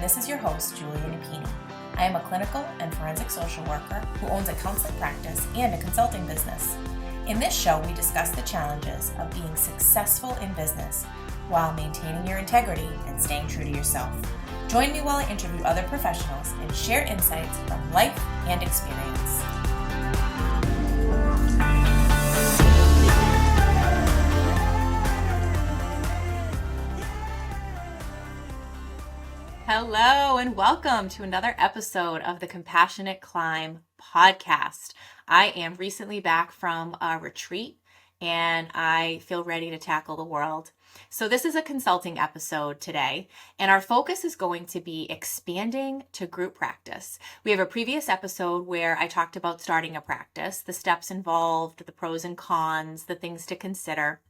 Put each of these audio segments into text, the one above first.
this is your host, Julia Napini. I am a clinical and forensic social worker who owns a counseling practice and a consulting business. In this show, we discuss the challenges of being successful in business while maintaining your integrity and staying true to yourself. Join me while I interview other professionals and share insights from life and experience. Hello and welcome to another episode of the Compassionate Climb podcast. I am recently back from a retreat and I feel ready to tackle the world. So this is a consulting episode today, and our focus is going to be expanding to group practice. We have a previous episode where I talked about starting a practice, the steps involved, the pros and cons, the things to consider.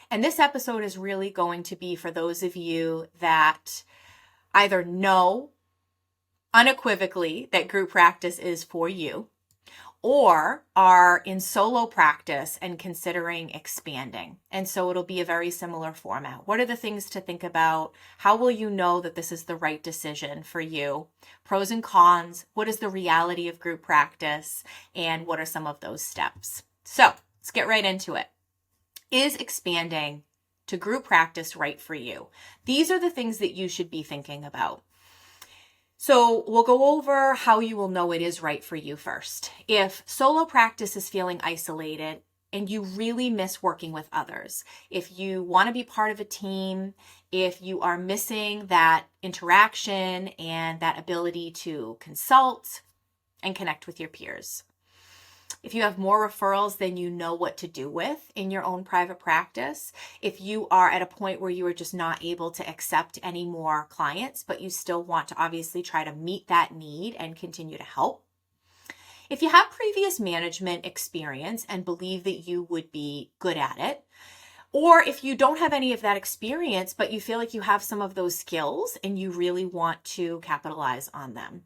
And this episode is really going to be for those of you that either know unequivocally that group practice is for you, or are in solo practice and considering expanding. And so it'll be a very similar format. What are the things to think about? How will you know that this is the right decision for you? Pros and cons. What is the reality of group practice? And what are some of those steps? So let's get right into it. Is expanding to group practice right for you? These are the things that you should be thinking about. So we'll go over how you will know it is right for you first. If solo practice is feeling isolated and you really miss working with others, if you want to be part of a team, if you are missing that interaction and that ability to consult and connect with your peers, if you have more referrals than you know what to do with in your own private practice, if you are at a point where you are just not able to accept any more clients, but you still want to obviously try to meet that need and continue to help. If you have previous management experience and believe that you would be good at it, or if you don't have any of that experience, but you feel like you have some of those skills and you really want to capitalize on them.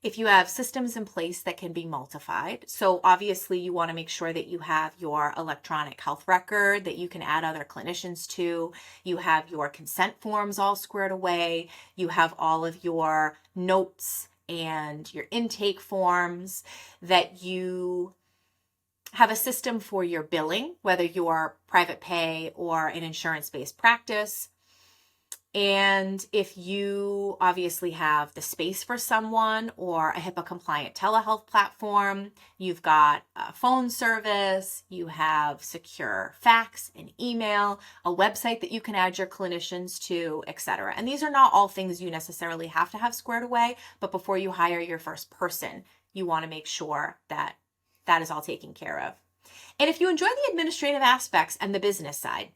If you have systems in place that can be multified, so obviously you want to make sure that you have your electronic health record that you can add other clinicians to, you have your consent forms all squared away, you have all of your notes and your intake forms, that you have a system for your billing, whether you're private pay or an insurance-based practice. And if you obviously have the space for someone or a HIPAA compliant telehealth platform, you've got a phone service, you have secure fax and email, a website that you can add your clinicians to, etc. And these are not all things you necessarily have to have squared away, but before you hire your first person, you want to make sure that that is all taken care of. And if you enjoy the administrative aspects and the business side,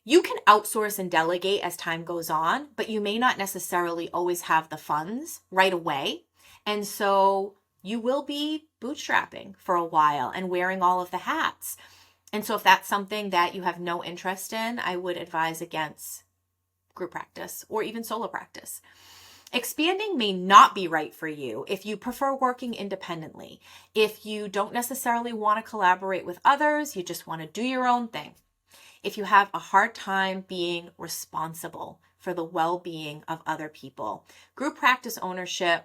you can outsource and delegate as time goes on, but you may not necessarily always have the funds right away. And so you will be bootstrapping for a while and wearing all of the hats. And so if that's something that you have no interest in, I would advise against group practice or even solo practice. Expanding may not be right for you if you prefer working independently. If you don't necessarily want to collaborate with others, you just want to do your own thing. If you have a hard time being responsible for the well-being of other people. Group practice ownership,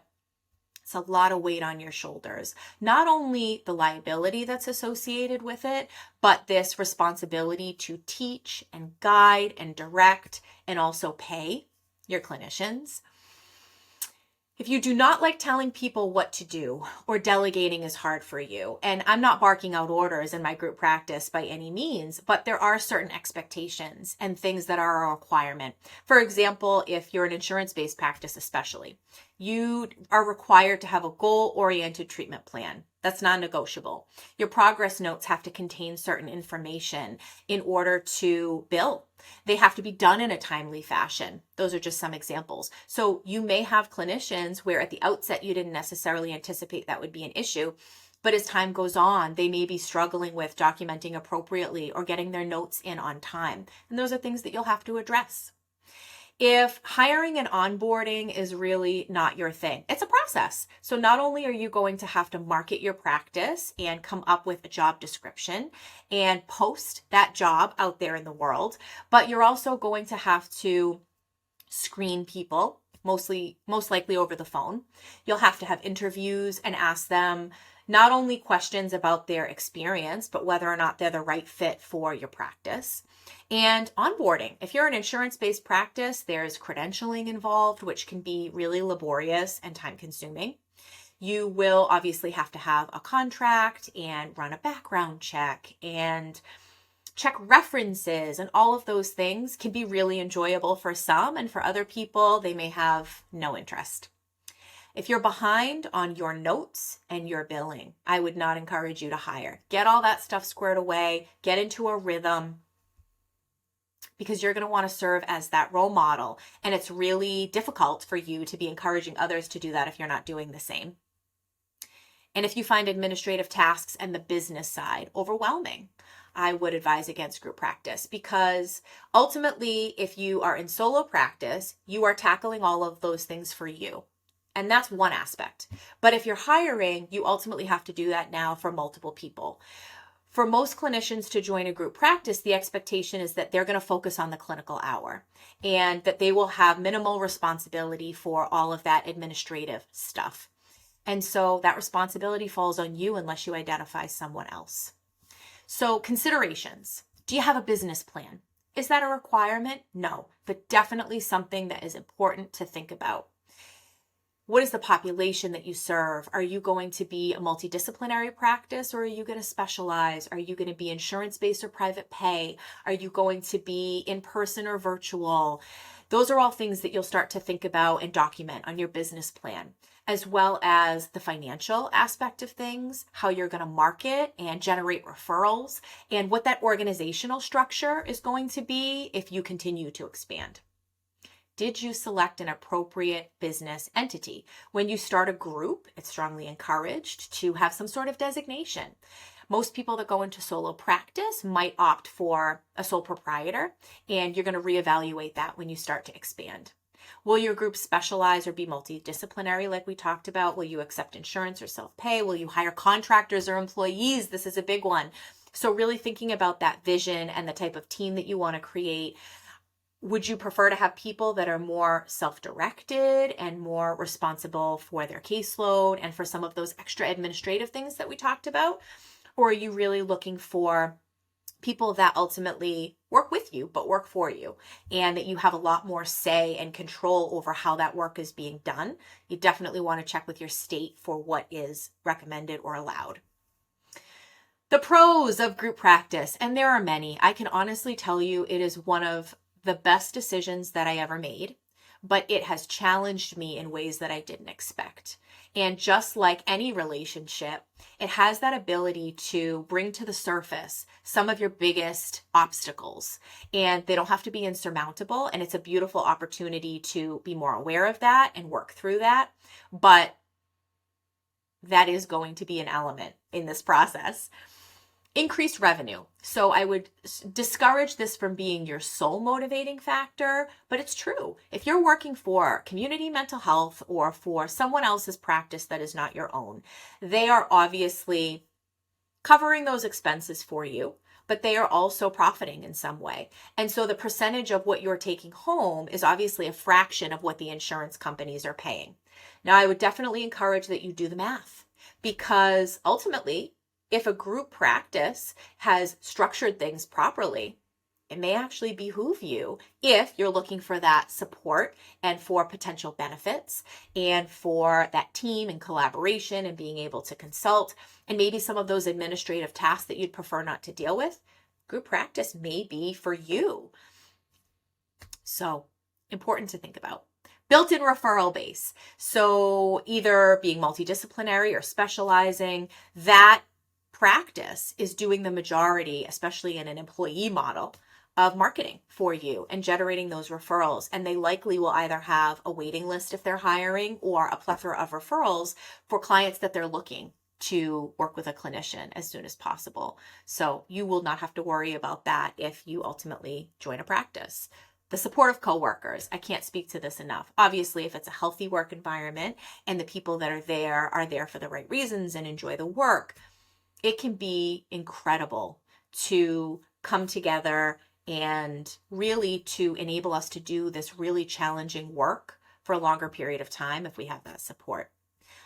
it's a lot of weight on your shoulders. Not only the liability that's associated with it, but this responsibility to teach and guide and direct and also pay your clinicians. If you do not like telling people what to do or delegating is hard for you, and I'm not barking out orders in my group practice by any means, but there are certain expectations and things that are a requirement. For example, if you're an insurance-based practice especially, you are required to have a goal-oriented treatment plan. That's non-negotiable. Your progress notes have to contain certain information in order to bill. They have to be done in a timely fashion. Those are just some examples. So you may have clinicians where at the outset you didn't necessarily anticipate that would be an issue, but as time goes on, they may be struggling with documenting appropriately or getting their notes in on time. And those are things that you'll have to address. If hiring and onboarding is really not your thing, it's a process. So not only are you going to have to market your practice and come up with a job description and post that job out there in the world, but you're also going to have to screen people, most likely over the phone. You'll have to have interviews and ask them not only questions about their experience, but whether or not they're the right fit for your practice. And onboarding. If you're an insurance-based practice, there's credentialing involved, which can be really laborious and time-consuming. You will obviously have to have a contract and run a background check and check references, and all of those things can be really enjoyable for some, and for other people, they may have no interest. If you're behind on your notes and your billing, I would not encourage you to hire. Get all that stuff squared away, get into a rhythm, because you're going to want to serve as that role model. And it's really difficult for you to be encouraging others to do that if you're not doing the same. And if you find administrative tasks and the business side overwhelming, I would advise against group practice, because ultimately, if you are in solo practice, you are tackling all of those things for you. And that's one aspect. But if you're hiring, you ultimately have to do that now for multiple people. For most clinicians to join a group practice, the expectation is that they're going to focus on the clinical hour and that they will have minimal responsibility for all of that administrative stuff. And so that responsibility falls on you unless you identify someone else. So considerations. Do you have a business plan? Is that a requirement? No, but definitely something that is important to think about. What is the population that you serve? Are you going to be a multidisciplinary practice, or are you going to specialize? Are you going to be insurance-based or private pay? Are you going to be in person or virtual? Those are all things that you'll start to think about and document on your business plan, as well as the financial aspect of things, how you're going to market and generate referrals, and what that organizational structure is going to be if you continue to expand. Did you select an appropriate business entity? When you start a group, it's strongly encouraged to have some sort of designation. Most people that go into solo practice might opt for a sole proprietor, and you're going to reevaluate that when you start to expand. Will your group specialize or be multidisciplinary like we talked about? Will you accept insurance or self-pay? Will you hire contractors or employees? This is a big one. So really thinking about that vision and the type of team that you want to create. Would you prefer to have people that are more self-directed and more responsible for their caseload and for some of those extra administrative things that we talked about? Or are you really looking for people that ultimately work with you, but work for you, and that you have a lot more say and control over how that work is being done? You definitely want to check with your state for what is recommended or allowed. The pros of group practice, and there are many. I can honestly tell you it is one of the best decisions that I ever made, but it has challenged me in ways that I didn't expect. And just like any relationship, it has that ability to bring to the surface some of your biggest obstacles, and they don't have to be insurmountable. And it's a beautiful opportunity to be more aware of that and work through that. But that is going to be an element in this process. Increased revenue. So I would discourage this from being your sole motivating factor, but it's true. If you're working for community mental health or for someone else's practice that is not your own, they are obviously covering those expenses for you, but they are also profiting in some way. And so the percentage of what you're taking home is obviously a fraction of what the insurance companies are paying. Now, I would definitely encourage that you do the math, because ultimately, if a group practice has structured things properly, it may actually behoove you, if you're looking for that support and for potential benefits and for that team and collaboration and being able to consult, and maybe some of those administrative tasks that you'd prefer not to deal with, group practice may be for you. So important to think about. Built-in referral base. So either being multidisciplinary or specializing, that practice is doing the majority, especially in an employee model, of marketing for you and generating those referrals. And they likely will either have a waiting list if they're hiring, or a plethora of referrals for clients that they're looking to work with a clinician as soon as possible. So you will not have to worry about that if you ultimately join a practice. The support of coworkers. I can't speak to this enough. Obviously, if it's a healthy work environment and the people that are there for the right reasons and enjoy the work, it can be incredible to come together and really to enable us to do this really challenging work for a longer period of time if we have that support.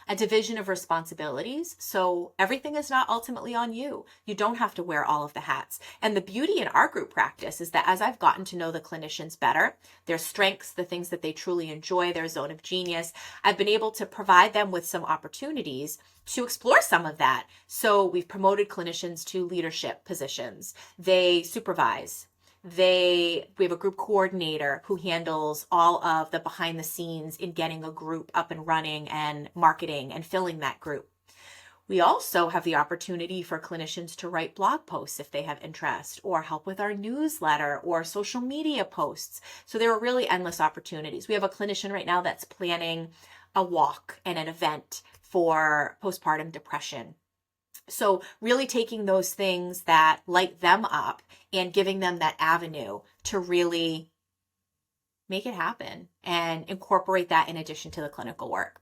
A division of responsibilities. So everything is not ultimately on you. You don't have to wear all of the hats. And the beauty in our group practice is that as I've gotten to know the clinicians better, their strengths, the things that they truly enjoy, their zone of genius, I've been able to provide them with some opportunities to explore some of that. So we've promoted clinicians to leadership positions. They supervise. We have a group coordinator who handles all of the behind the scenes in getting a group up and running and marketing and filling that group. We also have the opportunity for clinicians to write blog posts if they have interest, or help with our newsletter or social media posts. So there are really endless opportunities. We have a clinician right now that's planning a walk and an event for postpartum depression. So really taking those things that light them up and giving them that avenue to really make it happen and incorporate that in addition to the clinical work.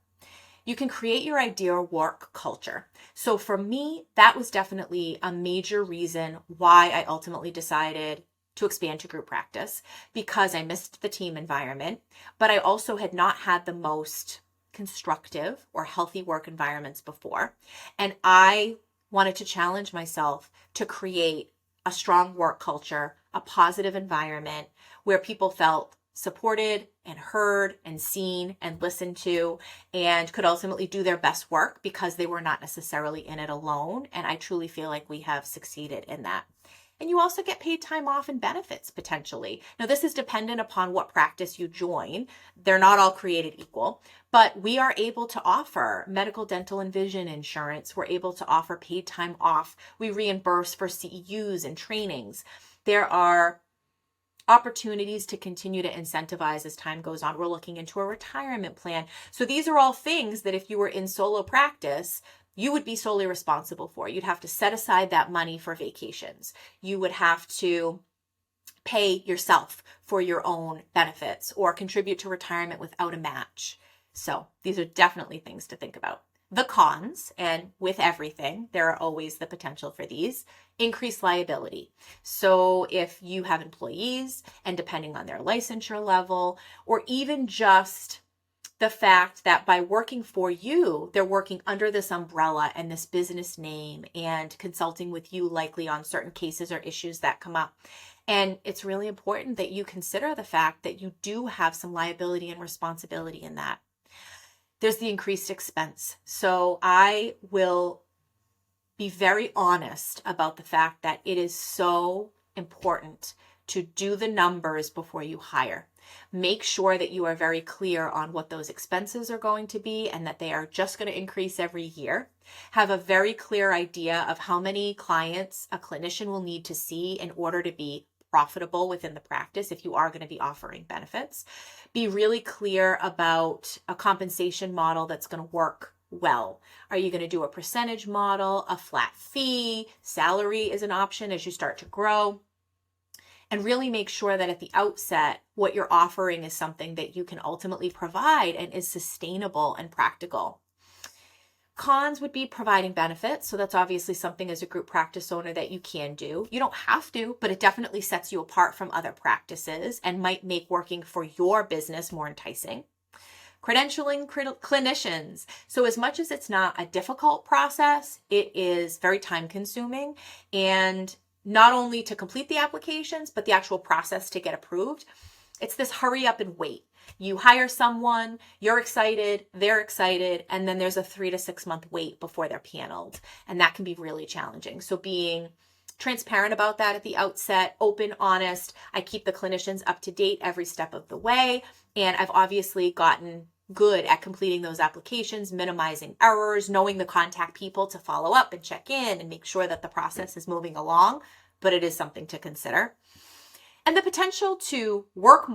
You can create your ideal work culture. So for me, that was definitely a major reason why I ultimately decided to expand to group practice, because I missed the team environment, but I also had not had the most constructive or healthy work environments before. And I wanted to challenge myself to create a strong work culture, a positive environment where people felt supported and heard and seen and listened to, and could ultimately do their best work because they were not necessarily in it alone. And I truly feel like we have succeeded in that. And you also get paid time off and benefits potentially. Now, this is dependent upon what practice you join. They're not all created equal, but we are able to offer medical, dental, and vision insurance. We're able to offer paid time off. We reimburse for CEUs and trainings. There are opportunities to continue to incentivize as time goes on. We're looking into a retirement plan. So these are all things that if you were in solo practice, you would be solely responsible for. You'd have to set aside that money for vacations. You would have to pay yourself for your own benefits or contribute to retirement without a match. So these are definitely things to think about. The cons, and with everything, there are always the potential for these: increased liability. So if you have employees, and depending on their licensure level, or even just the fact that by working for you, they're working under this umbrella and this business name and consulting with you likely on certain cases or issues that come up. And it's really important that you consider the fact that you do have some liability and responsibility in that. There's the increased expense. So I will be very honest about the fact that it is so important to do the numbers before you hire. Make sure that you are very clear on what those expenses are going to be and that they are just going to increase every year. Have a very clear idea of how many clients a clinician will need to see in order to be profitable within the practice if you are going to be offering benefits. Be really clear about a compensation model that's going to work well. Are you going to do a percentage model, a flat fee? Salary is an option as you start to grow. And really make sure that at the outset, what you're offering is something that you can ultimately provide and is sustainable and practical. Cons would be providing benefits. So that's obviously something as a group practice owner that you can do. You don't have to, but it definitely sets you apart from other practices and might make working for your business more enticing. Credentialing clinicians. So as much as it's not a difficult process, it is very time consuming, and not only to complete the applications, but the actual process to get approved. It's this hurry up and wait. You hire someone, you're excited, they're excited, and then there's a 3 to 6 month wait before they're paneled. And that can be really challenging. So being transparent about that at the outset, open, honest. I keep the clinicians up to date every step of the way. And I've obviously gotten good at completing those applications, minimizing errors, knowing the contact people to follow up and check in and make sure that the process is moving along, but it is something to consider. And the potential to work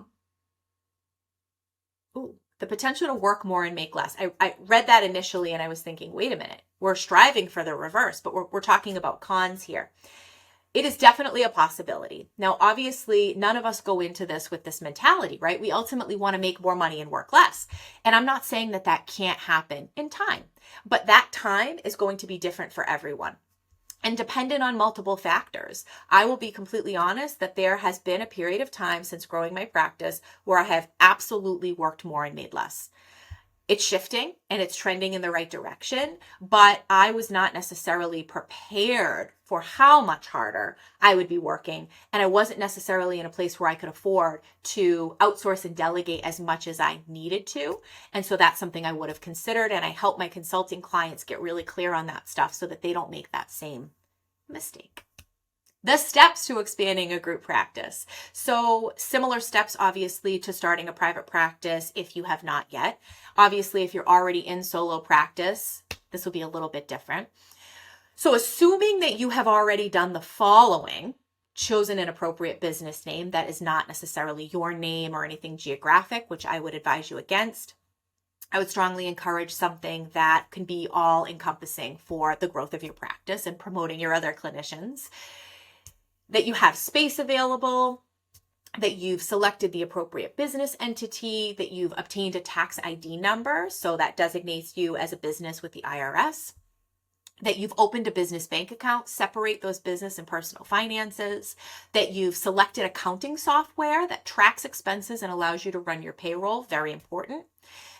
more and make less. I read that initially and I was thinking, wait a minute, we're striving for the reverse, but we're talking about cons here. It is definitely a possibility. Now, obviously, none of us go into this with this mentality, right? We ultimately want to make more money and work less. And I'm not saying that that can't happen in time, but that time is going to be different for everyone. and dependent on multiple factors. I will be completely honest that there has been a period of time since growing my practice where I have absolutely worked more and made less. It's shifting and it's trending in the right direction, but I was not necessarily prepared for how much harder I would be working. And I wasn't necessarily in a place where I could afford to outsource and delegate as much as I needed to. And so that's something I would have considered. And I help my consulting clients get really clear on that stuff so that they don't make that same mistake. The steps to expanding a group practice. So similar steps, obviously, to starting a private practice if you have not yet. Obviously, if you're already in solo practice, this will be a little bit different. So assuming that you have already done the following, chosen an appropriate business name that is not necessarily your name or anything geographic, which I would advise you against. I would strongly encourage something that can be all encompassing for the growth of your practice and promoting your other clinicians. That you have space available, that you've selected the appropriate business entity, that you've obtained a tax ID number, so that designates you as a business with the IRS, that you've opened a business bank account, separate those business and personal finances, that you've selected accounting software that tracks expenses and allows you to run your payroll, very important,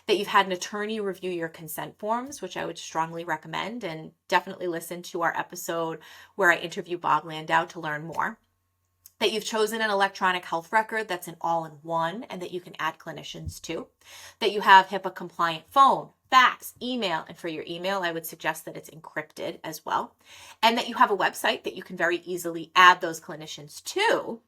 that you've had an attorney review your consent forms, which I would strongly recommend, and definitely listen to our episode where I interview Bob Landau to learn more. That you've chosen an electronic health record that's an all-in-one and that you can add clinicians to. That you have HIPAA compliant phone, fax, email, and for your email, I would suggest that it's encrypted as well. And that you have a website that you can very easily add those clinicians to.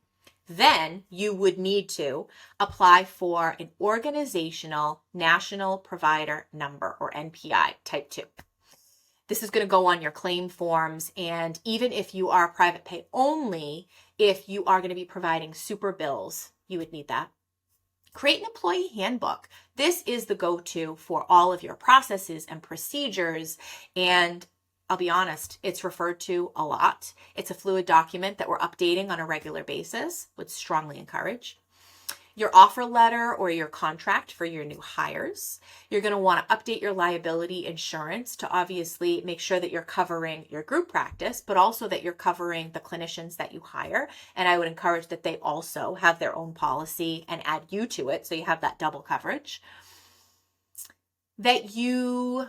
Then you would need to apply for an organizational national provider number, or NPI type 2. This is going to go on your claim forms. And even if you are private pay only, if you are going to be providing super bills, you would need that. Create an employee handbook. This is the go-to for all of your processes and procedures. And I'll be honest, it's referred to a lot. It's a fluid document that we're updating on a regular basis, would strongly encourage. Your offer letter or your contract for your new hires. You're going to want to update your liability insurance to obviously make sure that you're covering your group practice, but also that you're covering the clinicians that you hire. And I would encourage that they also have their own policy and add you to it so you have that double coverage. That you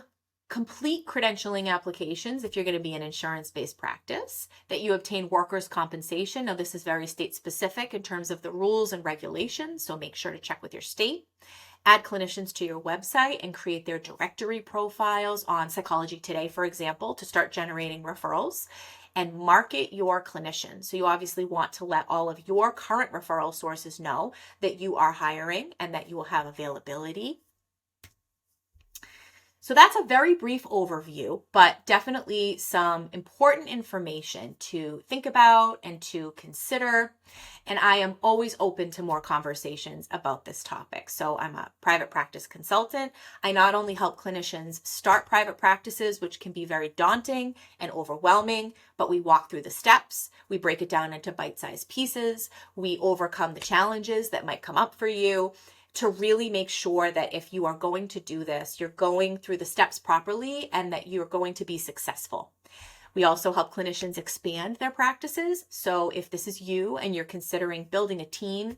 complete credentialing applications if you're going to be an insurance-based practice, that you obtain workers' compensation. Now, this is very state-specific in terms of the rules and regulations, so make sure to check with your state. Add clinicians to your website and create their directory profiles on Psychology Today, for example, to start generating referrals. And market your clinicians. So you obviously want to let all of your current referral sources know that you are hiring and that you will have availability. So that's a very brief overview, but definitely some important information to think about and to consider. And I am always open to more conversations about this topic. So I'm a private practice consultant. I not only help clinicians start private practices, which can be very daunting and overwhelming, but we walk through the steps. We break it down into bite-sized pieces. We overcome the challenges that might come up for you, to really make sure that if you are going to do this, you're going through the steps properly and that you're going to be successful. We also help clinicians expand their practices. So if this is you and you're considering building a team,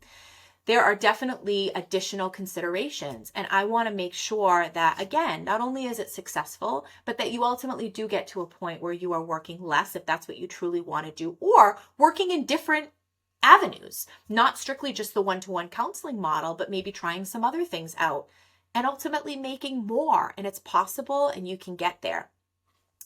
there are definitely additional considerations. And I want to make sure that, again, not only is it successful, but that you ultimately do get to a point where you are working less if that's what you truly want to do, or working in different avenues, not strictly just the one-to-one counseling model, but maybe trying some other things out and ultimately making more. And it's possible and you can get there.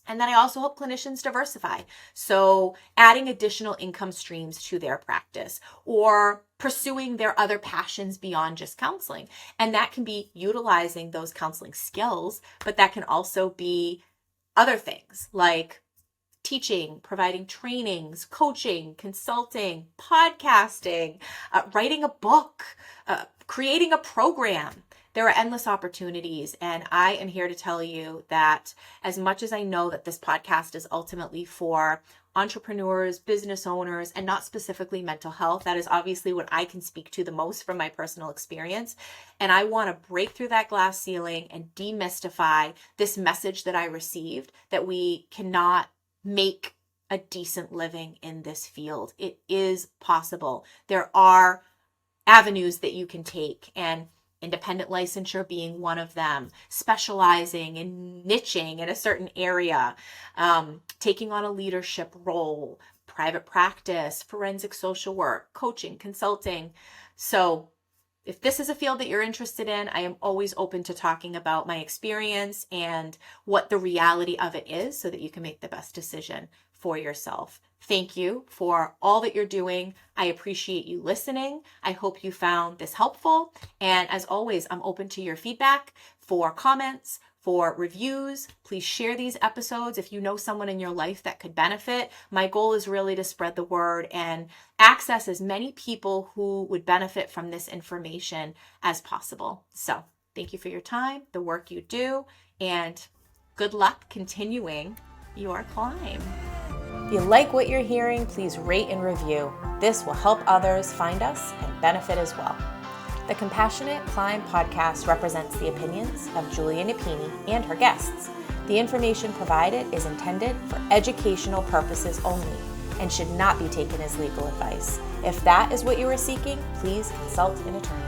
And then I also help clinicians diversify. So adding additional income streams to their practice or pursuing their other passions beyond just counseling. And that can be utilizing those counseling skills, but that can also be other things like teaching, providing trainings, coaching, consulting, podcasting, writing a book, creating a program. There are endless opportunities. And I am here to tell you that as much as I know that this podcast is ultimately for entrepreneurs, business owners, and not specifically mental health, that is obviously what I can speak to the most from my personal experience. And I want to break through that glass ceiling and demystify this message that I received that we cannot make a decent living in this field. It is possible. There are avenues that you can take, and independent licensure being one of them, specializing and niching in a certain area, taking on a leadership role, private practice, forensic social work, coaching, consulting. So if this is a field that you're interested in, I am always open to talking about my experience and what the reality of it is so that you can make the best decision for yourself. Thank you for all that you're doing. I appreciate you listening. I hope you found this helpful. And as always, I'm open to your feedback, for comments, for reviews. Please share these episodes if you know someone in your life that could benefit. My goal is really to spread the word and access as many people who would benefit from this information as possible. So thank you for your time, the work you do, and good luck continuing your climb. If you like what you're hearing, please rate and review. This will help others find us and benefit as well. The Compassionate Climb podcast represents the opinions of Julia Napini and her guests. The information provided is intended for educational purposes only and should not be taken as legal advice. If that is what you are seeking, please consult an attorney.